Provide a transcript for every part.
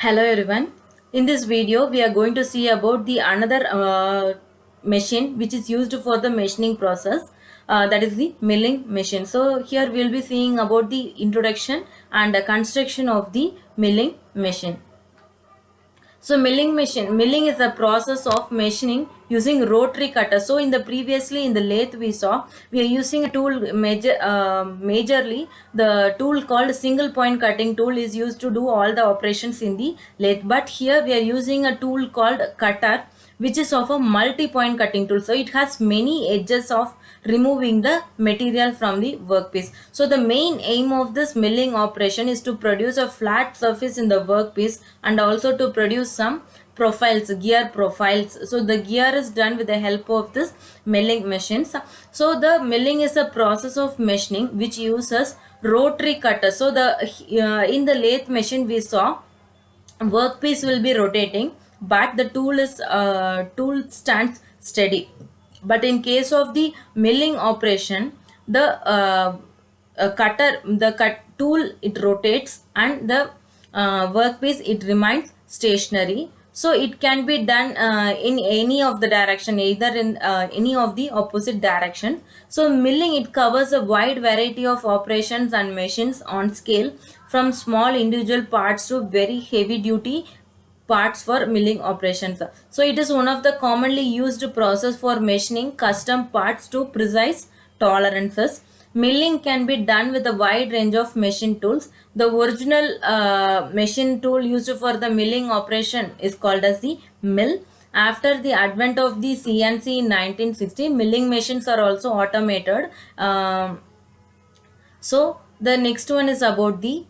Hello everyone. In this video, we are going to see about the another machine which is used for the machining process. That is the milling machine. So here we will be seeing about the introduction and the construction of the milling machine. So milling is a process of machining using rotary cutter. So in the previously in the lathe we saw we are using a tool majorly the tool called single point cutting tool is used to do all the operations in the lathe. But here we are using a tool called cutter, which is of a multi-point cutting tool. So it has many edges of removing the material from the workpiece. So the main aim of this milling operation is to produce a flat surface in the workpiece and also to produce some profiles, gear profiles. So the gear is done with the help of this milling machines. So the milling is a process of machining which uses rotary cutter. So the in the lathe machine we saw workpiece will be rotating, but the tool stands steady. But in case of the milling operation, the cut tool it rotates and the workpiece it remains stationary. So it can be done in any of the direction, either in any of the opposite direction. So milling it covers a wide variety of operations and machines on scale, from small individual parts to very heavy duty parts for milling operations. So it is one of the commonly used process for machining custom parts to precise tolerances. Milling can be done with a wide range of machine tools. The original machine tool used for the milling operation is called as the mill. After the advent of the CNC in 1960, milling machines are also automated. So the next one is about the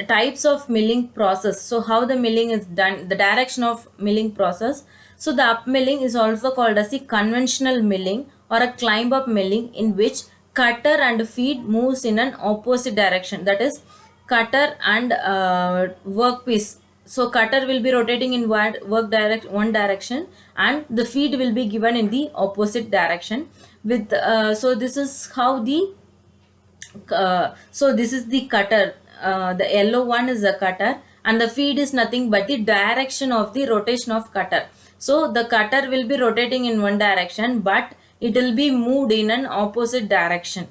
types of milling process. So how the milling is done, the direction of milling process. So the up milling is also called as the conventional milling or a climb up milling, in which cutter and feed moves in an opposite direction. That is, cutter and workpiece. So cutter will be rotating in one direction, and the feed will be given in the opposite direction. With so this is how the so this is the cutter. The yellow one is the cutter, and the feed is nothing but the direction of the rotation of cutter. So the cutter will be rotating in one direction, but it will be moved in an opposite direction.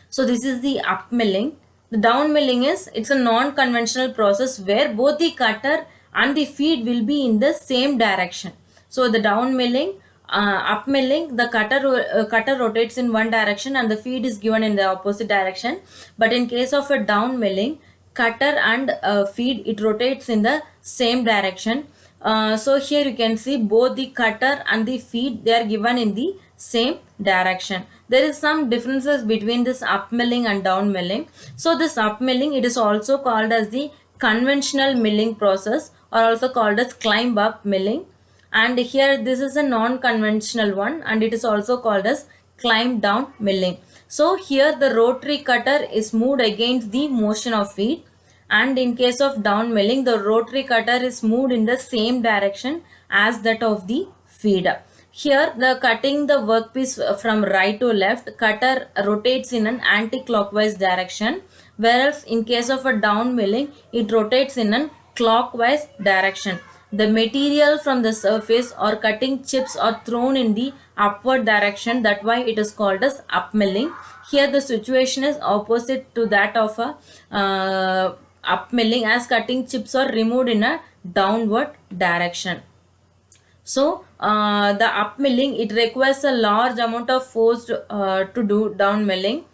So this is the up milling. The down milling is, it's a non-conventional process where both the cutter and the feed will be in the same direction. So the down milling, up milling, the cutter rotates in one direction and the feed is given in the opposite direction. But in case of a down milling, cutter and feed it rotates in the same direction. So here you can see both the cutter and the feed, they are given in the same direction. There is some differences between this up milling and down milling. So this up milling, it is also called as the conventional milling process, or also called as climb up milling. And here this is a non-conventional one, and it is also called as climb down milling. So here the rotary cutter is moved against the motion of feed, and in case of down milling, the rotary cutter is moved in the same direction as that of the feed. Here the cutting the workpiece from right to left, cutter rotates in an anti-clockwise direction, whereas in case of a down milling, it rotates in an clockwise direction. The material from the surface or cutting chips are thrown in the upward direction. That's why it is called as up milling. Here the situation is opposite to that of a up milling, as cutting chips are removed in a downward direction. So the up milling, it requires a large amount of force to do down milling.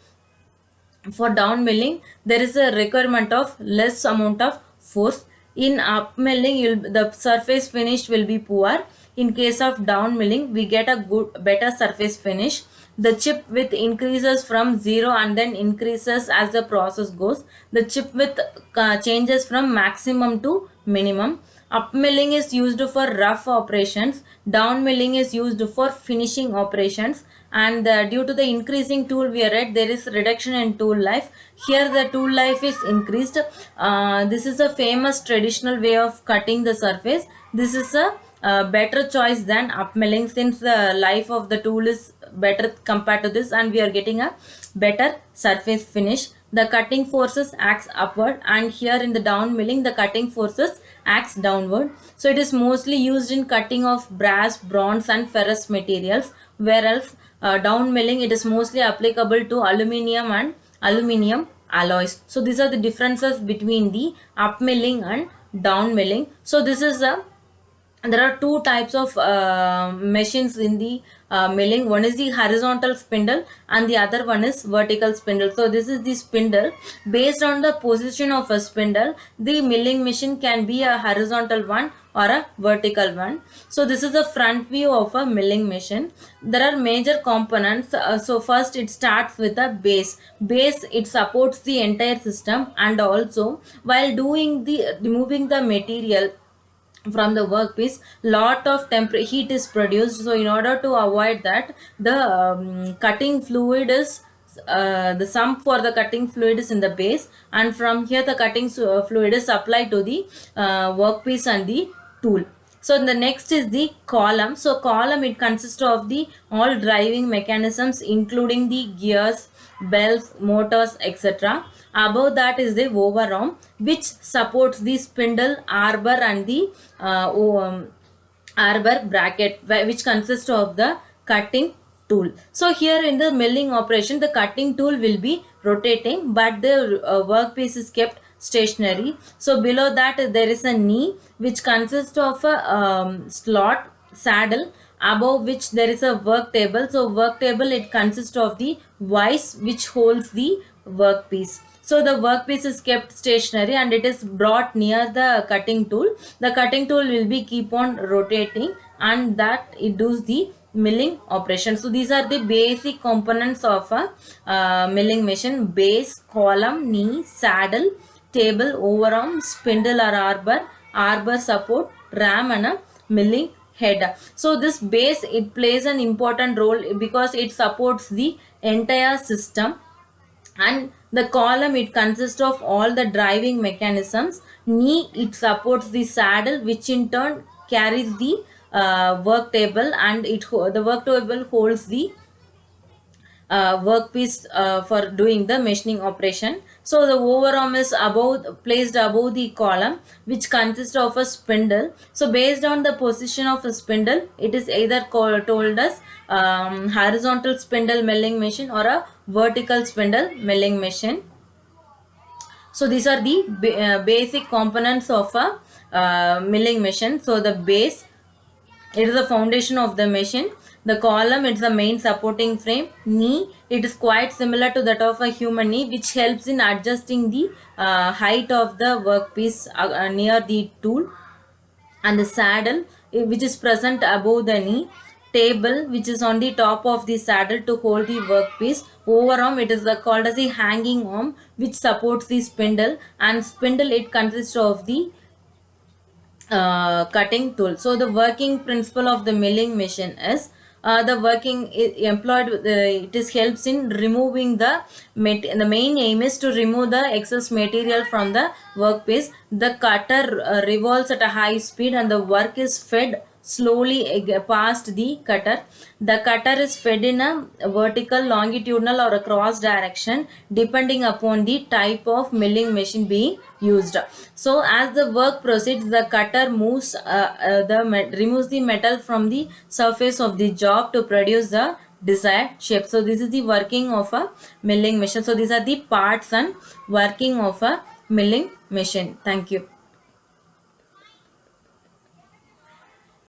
For down milling, there is a requirement of less amount of force. In up milling, the surface finish will be poor. In case of down milling, we get a better surface finish. The chip width increases from 0 and then increases as the process goes. The chip width changes from maximum to minimum. Up milling is used for rough operations. Down milling is used for finishing operations. And due to the increasing tool wear rate, there is reduction in tool life. Here the tool life is increased. This is a famous traditional way of cutting the surface. This is a better choice than up milling, since the life of the tool is better compared to this, and we are getting a better surface finish. the cutting forces acts upward, and here in the down milling the cutting forces acts downward. So it is mostly used in cutting of brass, bronze and ferrous materials, whereas down milling it is mostly applicable to aluminium and aluminium alloys. So these are the differences between the up milling and down milling. So this is a there are two types of machines in the milling. One is the horizontal spindle and the other one is vertical spindle. So this is the spindle. Based on the position of a spindle, the milling machine can be a horizontal one or a vertical one. So this is the front view of a milling machine. There are major components. So first it starts with a base. Base, it supports the entire system, and also while doing the removing the material from the workpiece, lot of heat is produced. So in order to avoid that, the cutting fluid is the sump for the cutting fluid is in the base, and from here the cutting fluid is applied to the workpiece and the tool. So the next is the column. So column, it consists of the all driving mechanisms including the gears, belts, motors, etc. Above that is the overarm, which supports the spindle, arbor and the arbor bracket, which consists of the cutting tool. So here in the milling operation, the cutting tool will be rotating, but the workpiece is kept stationary. So below that there is a knee, which consists of a slot saddle, above which there is a work table. So work table, it consists of the vise which holds the workpiece. So the workpiece is kept stationary and it is brought near the cutting tool. The cutting tool will be keep on rotating, and that it does the milling operation. So these are the basic components of a milling machine: base, column, knee, saddle, table, overarm, spindle or arbor, arbor support, ram and a milling head. So this base, it plays an important role because it supports the entire system, and the column, it consists of all the driving mechanisms. Knee, it supports the saddle, which in turn carries the work table, and the work table holds the workpiece for doing the machining operation. So the overarm is placed above the column, which consists of a spindle. So based on the position of a spindle, it is either told as horizontal spindle milling machine or a vertical spindle milling machine. So these are the basic components of a milling machine. So the base, it is the foundation of the machine. The column, it's the main supporting frame. Knee, it is quite similar to that of a human knee, which helps in adjusting the height of the workpiece near the tool. And the saddle, which is present above the knee. Table, which is on the top of the saddle to hold the workpiece. Overarm, it is called as the hanging arm, which supports the spindle. And spindle, it consists of the cutting tool. So the working principle of the milling machine is it is helps in removing the main aim is to remove the excess material from the workpiece. The cutter revolves at a high speed and the work is fed slowly past the cutter. The cutter is fed in a vertical, longitudinal or a cross direction depending upon the type of milling machine being used. So as the work proceeds, the cutter removes the metal from the surface of the job to produce the desired shape. So this is the working of a milling machine. So these are the parts and working of a milling machine. Thank you.